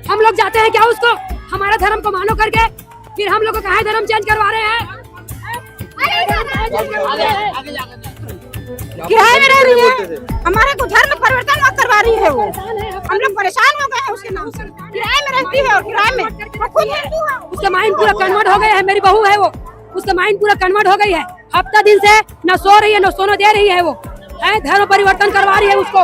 हम लोग जाते हैं क्या उसको हमारा धर्म को मानो करके, फिर हम लोग को कहा धर्म चेंज करवा रहे हैं। किराए में रह रही है, हमारे को धर्म परिवर्तन मत करवा रही है। वो हम लोग परेशान हो गए हैं उसके नाम से। किराए में रहती है और किराए में वो खुद हिंदू है। उसका माइंड पूरा कन्वर्ट हो गया है। मेरी बहू है वो, उसका माइंड पूरा कन्वर्ट हो गई है। हफ्ता दिन से न सो रही है न सोने दे रही है। वो है धर्म परिवर्तन करवा रही है उसको।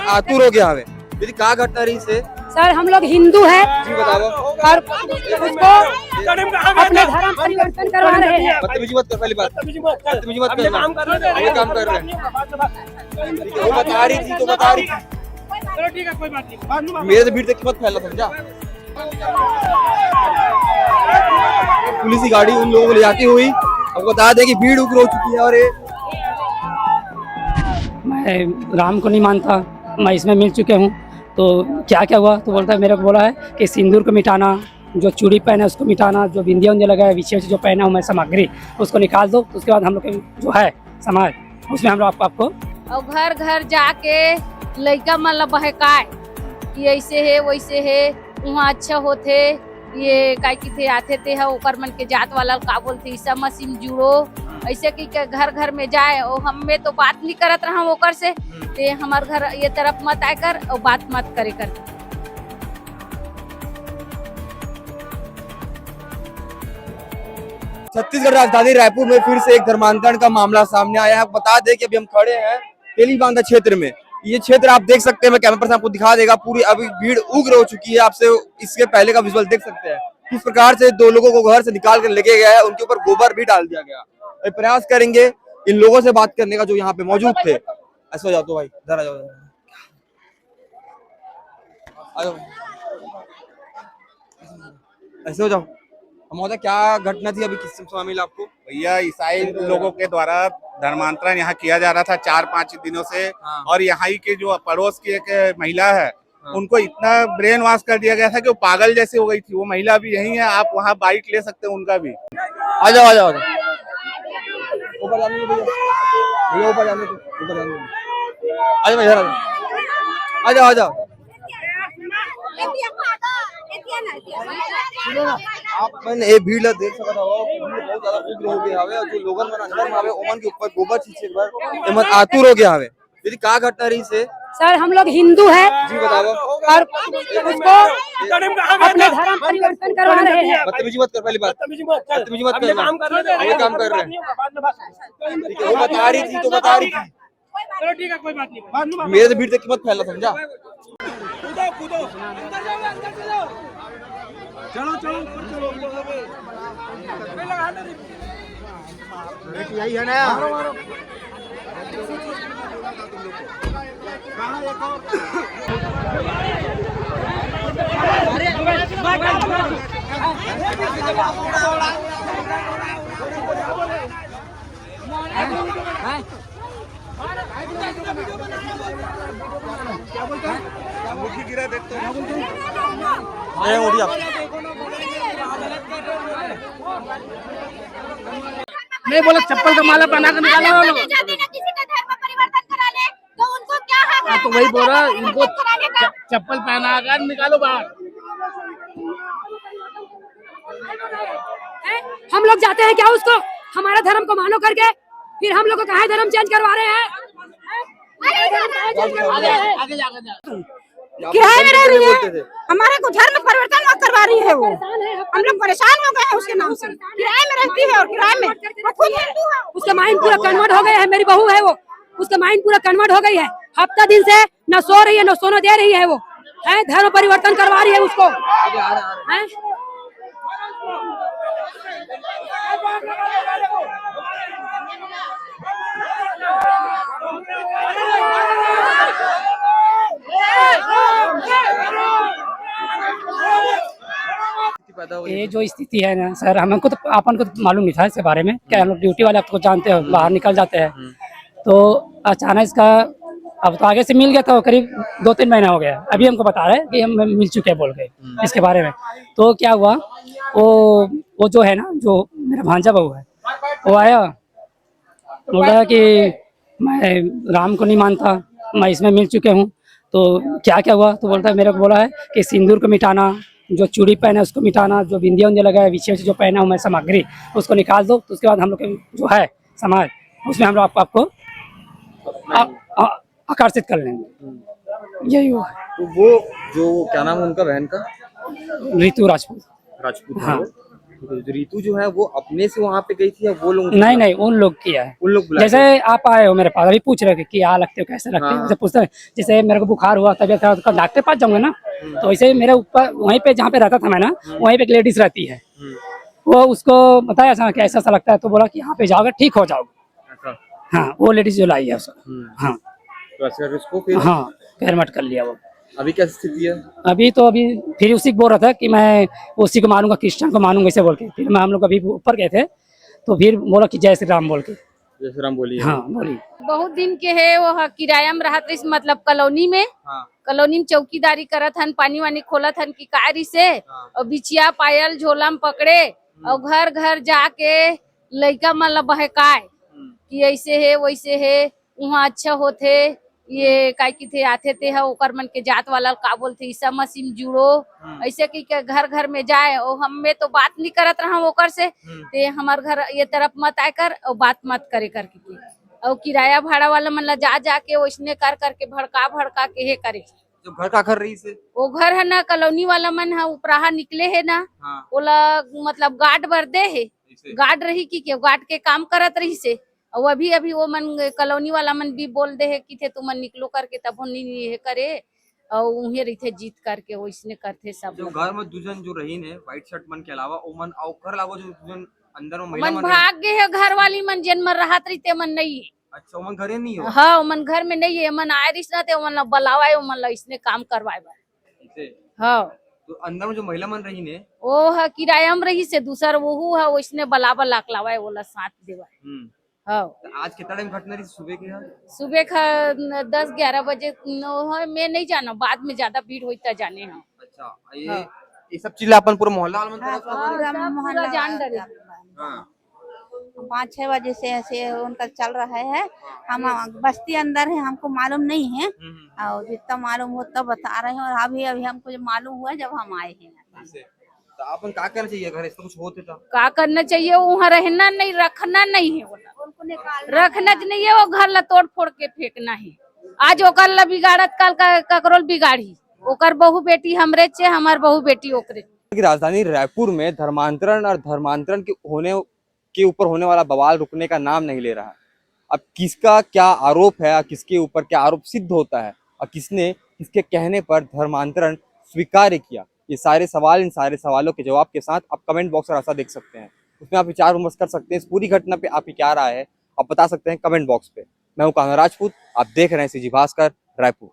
आतुर हो गया हमें दीदी का घटना रही से। सर हम लोग हिंदू है जी बताओ और उसको अपने धर्म परिवर्तन करवा रहे हैं। बदतमीजी मत कर, पहली बात बदतमीजी मत करना, ये काम कर रहे हैं। वो बता रही थी तो बता रही थी, चलो ठीक है कोई बात नहीं। मेरे से भीड़ तक मत फैला, समझा। पुलिस की गाड़ी उन लोगों को ले जाती हुई अब बता दे कि भीड़ उग्र हो चुकी है। और ये मैं राम को नहीं मानता, मैं इसमें मिल चुके हूँ। तो क्या क्या हुआ तो बोलता है, मेरे को बोला है कि सिंदूर को मिटाना, जो चूड़ी पहना है उसको मिटाना, जो बिंदिया उंदिया लगा है विशेष जो पहना हूँ मैं सामग्री उसको निकाल दो। उसके बाद हम लोग जो है समाज उसमें हम लोग आपको और घर घर जाके लड़का मन ला बहकाए कि ऐसे है वैसे है, वहाँ अच्छा होते ये काय की थे आते थे है ओकर मन के जात वाला का बोलते ईसा मसीह जुड़ो ऐसे कि घर घर में जाए। और हमें तो बात नहीं करत रहा ओकर से, ते हमार घर ये तरफ मत आए कर और बात मत करे कर। छत्तीसगढ़ राजधानी रायपुर में फिर से एक धर्मांतरण का मामला सामने आया है। बता दें कि अभी हम खड़े हैं तेलीबांधा क्षेत्र में। ये क्षेत्र आप देख सकते हैं, मैं कैमरा पर्सन आपको दिखा देगा, पूरी अभी भीड़ उग्र हो चुकी है। आपसे इसके पहले का विजुअल देख सकते हैं किस प्रकार से दो लोगों को घर से निकाल कर लेके गया है, उनके ऊपर गोबर भी डाल दिया गया। प्रयास करेंगे इन लोगों से बात करने का जो यहाँ पे मौजूद थे। ऐसे हो जाओ तो भाई, इधर आ जाओ, ऐसे हो जाओ। महोदय क्या घटना थी, अभी किस समय मिला आपको? भैया ईसाई लोगों के द्वारा धर्मांतरण यहाँ किया जा रहा था 4-5 दिनों से। और यहाँ की जो पड़ोस की एक महिला है उनको इतना ब्रेन वॉश कर दिया गया था कि वो पागल जैसे हो गई थी। वो महिला भी यही है, आप वहाँ बाइट ले सकते हैं उनका भी। आ जाओ आ जाओ ऊपर जाने दो भैया, ऊपर जाने दो, ऊपर जाने दो। आ जाओ इधर आ जाओ, आ जाओ। आप मैंने ये भीड़ देख सकता हो, बहुत ज्यादा उग्र हो गया हवे। जो लोगन मन अंदर में आवे ओमन के ऊपर गोबर छींचे एक बार एमन आतुर हो गया हवे। यदि का घटना रही से। सर हम लोग हिंदू है जी बताओ और उसको अपने धर्म परिवर्तन करवा रहे हैं। बदतमीजी मत कर, पहली बात बदतमीजी मत करना, ये काम कर रहे हैं। ठीक है, वो बता रही थी तो बता रही थी, चलो ठीक है कोई बात नहीं। मेरे से भीड़ तक मत फैला, समझा। कूदो कूदो अंदर जाओ, अंदर चलो, चलो चलो ऊपर चलो। बेटी यही है ना, मारो मारो। क्या बोलते हैं? मुखी गिरा देखते हैं। नहीं बोला चप्पल का माला पहना कर निकाला वो लोग। किसी का धर्म परिवर्तन करा ले तो उनको क्या हक है? तो वही बोल रहा इनको चप्पल पहना कर निकालो बाहर। हम लोग जाते हैं क्या उसको हमारा धर्म को मानो करके, फिर हम लोग को कहा धर्म चेंज करवा रहे हैं। किराए में रह रही है, हमारे को धर्म परिवर्तन मत करवा रही है। वो हम लोग परेशान हो गए हैं उसके नाम से। किराए में रहती है और किराए में वो खुद हिंदू है। उसका माइंड पूरा कन्वर्ट हो गया है। मेरी बहू है वो, उसका माइंड पूरा कन्वर्ट हो गई है। हफ्ता दिन से न सो रही है न सोने दे रही है। वो है धर्म परिवर्तन करवा रही है उसको। है ये जो स्थिति है ना सर, हमको तो अपन को तो मालूम नहीं था इसके बारे में। क्या हम लोग ड्यूटी वाले आपको जानते हो, बाहर निकल जाते हैं। तो अचानक इसका अब तो आगे से मिल गया था, करीब 2-3 महीना हो गया। अभी हमको बता रहे हैं कि हम मिल चुके हैं बोल के इसके बारे में। तो क्या हुआ, वो जो है ना, जो मेरा भांजा बहू है, वो आया बोल रहा है कि मैं राम को नहीं मानता, मैं इसमें मिल चुके हूँ, तो क्या क्या हुआ? तो बोलता है, मेरे को बोला है कि सिंदूर को मिटाना, जो चूड़ी पहना है उसको मिटाना, जो बिंदिया उंदिया लगा है विशेष जो पहना हूँ मैं सामग्री उसको निकाल दो, तो उसके बाद हम लोग के जो है समाज उसमें हम लोग आपको आकर्षित कर लेंगे। यही हुआ। तो वो जो क्या नाम है उनका बहन का? ऋतु राजपूत। राजपूत। हाँ। तो ऋतु जो है वो अपने से वहाँ पे गई थी या वो लोग? नहीं नहीं, उन लोग किया है। उन लोग बुलाए जैसे आप आए हो मेरे पास, अभी पूछ रहे हो कि क्या लगते हो, कैसे लगते हो, हाँ। जैसे पूछते हैं, जैसे मेरे को बुखार हुआ, तबियत खराब, तो डॉक्टर पास जाऊंगा ना, तो वैसे ही मेरे ऊपर वहीं पे जहाँ पे रहता था मैं ना, वहीं पे एक लेडीज रहती है, वो उसको बताया ऐसा कि ऐसा लगता है, तो बोला कि यहाँ पे जाओगे ठीक हो जाओगे। ऐसा? हाँ, वो लेडीज जो लाई है उसको। हाँ तो ऐसे करके उसको फिर हाँ, पैरमट कर लिया वो। अभी क्या स्थिति है? अभी फिर उसी को बोल रहा था कि मैं उसी को मानूंगा, क्रिश्चियन को मानूंगा, ऐसे बोल के। फिर हम लोग अभी ऊपर गए थे, तो फिर बोला कि जय श्री राम बोल के। जय श्री राम बोलिए। हाँ बोलिए। बहुत दिन के है वो किराया में रहत रही, मतलब कॉलोनी में। हाँ। कॉलोनी में चौकीदारी करत हन, पानी वानी खोलत हन की कारी से, और बिछिया पायल झोला में पकड़े, और घर घर जाके लड़का मन ला बहकाए कि ऐसे है वैसे है, वहाँ अच्छा होते, ये काय की थे आते थे है ओकर मन के जात वाला का बोलते ईसा मसीह में जुड़ो, ऐसे की के घर घर में जाए, और हमें तो बात नहीं करत रहा ओकर से, ते हमार घर ये तरफ मत आए कर और बात मत करे करके, और किराया भाड़ा वाला मन ला जा जाके वैसने कर करके भड़का के हे करे। जो घर का घर रही से वो घर है ना, कॉलोनी वाला मन है, उपराहा निकले है ना, ओला मतलब गार्ड बर दे है, गार्ड रही की के गार्ड के काम करत रही से, और अभी वो मन कॉलोनी वाला मन भी बोल दे है कि थे तुम निकलो करके, तब नहीं है करे, और उन्हें रही थे जीत करके वैसने करते सब। जो घर में दूजन जो रही ने व्हाइट शर्ट मन के अलावा ओ मन और घर लागो जो दूजन अंदर में महिला मन मन भाग गए है, घर वाली मन जिन मन रहत रही ते मन नहीं है। अच्छा, वो मन घरे नहीं हो? हाँ, मन घर में नहीं है, मन आए रिस ना थे, मन बलावाए, मन ला इसने काम करवाए बार। हाँ, तो अंदर में जो महिला मन रही ने वो है किराया में रही से, दूसर वो है वैसने बलावा लाकलावाए वाला साथ देवाए। हाँ, तो आज कितना टाइम घटना रही सुबह के? सुबह का 10-11 बजे मैं नहीं जाना, बाद में ज्यादा भीड़ हुई तो जाने। हाँ, अच्छा, ये सब चीजें अपन पूरा मोहल्ला वाला मन पूरा जान डरे। 5-6 बजे से ऐसे उनका चल रहा है, हम बस्ती अंदर है, हमको मालूम नहीं है, और जितना मालूम हो तब बता रहे हैं, और अभी हमको जब मालूम हुआ जब हम आए हैं। तो अपन क्या करना चाहिए घर ऐसा कुछ होते तो? क्या करना चाहिए, वहाँ रहना नहीं, रखना नहीं है, रखना नहीं है, वो घर ला तोड़ फोड़ के फेंकना है। आज ओकर ला बिगाड़त, कल ककरोल बिगाड़ी, ओकर बहू बेटी हमरे चे, हमार बहू बेटी ओकरे। राजधानी रायपुर में धर्मांतरण और धर्मांतरण के ऊपर होने वाला बवाल रुकने का नाम नहीं ले रहा। अब किसका क्या आरोप है, किसके ऊपर क्या आरोप सिद्ध होता है, और किसने किसके कहने पर धर्मांतरण स्वीकार किया, ये सारे सवाल, इन सारे सवालों के जवाब के साथ आप कमेंट बॉक्स में रास्ता देख सकते हैं, उसमें आप विचार विमर्श कर सकते हैं। इस पूरी घटना पे आपकी क्या राय है, आप बता सकते हैं कमेंट बॉक्स पे। मैं हूं कान्हा राजपूत, आप देख रहे हैं सीजी भास्कर रायपुर।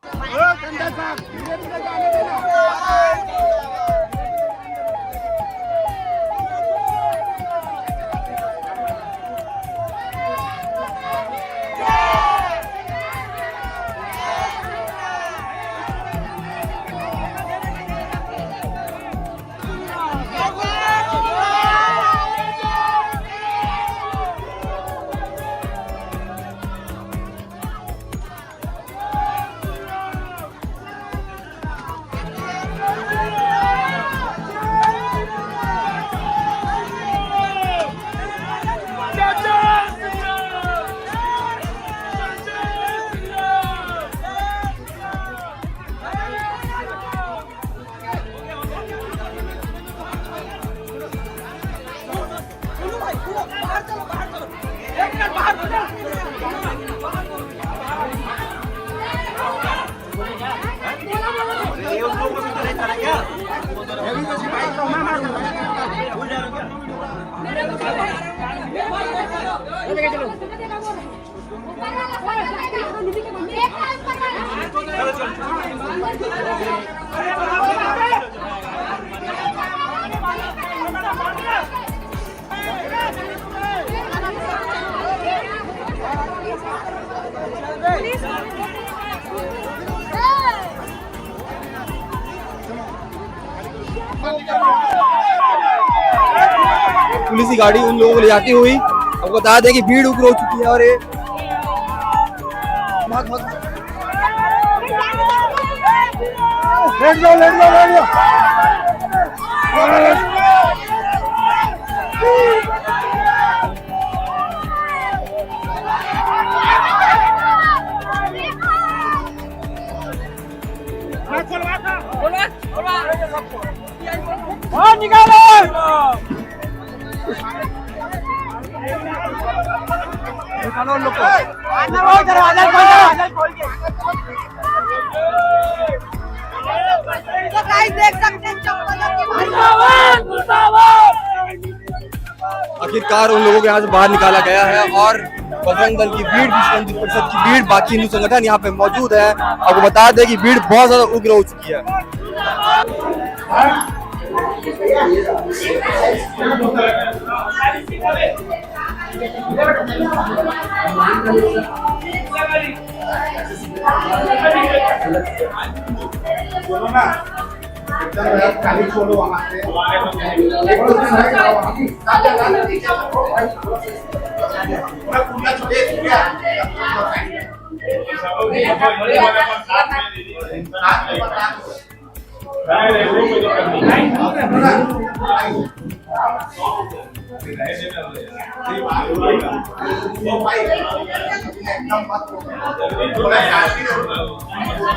पुलिस की गाड़ी उन लोगों को ले जाती हुई। आपको बता दें कि भीड़ उग्र हो चुकी है और ये लेट जाओ लेट जाओ लेट जाओ। और निकालो निकालो लोग को दरवाजा खोल के तो गाइस देख सकते हैं चप्पलों की आखिरकार उन लोगों को यहाँ से बाहर निकाला गया है और बजरंग दल की भीड़, विश्व हिंदू परिषद की भीड़, बाकी हिंदू संगठन यहाँ पे मौजूद है। आपको बता दें कि भीड़ बहुत ज्यादा उग्र हो चुकी है। खाली छोड़ो वहाँ से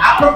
आप लोग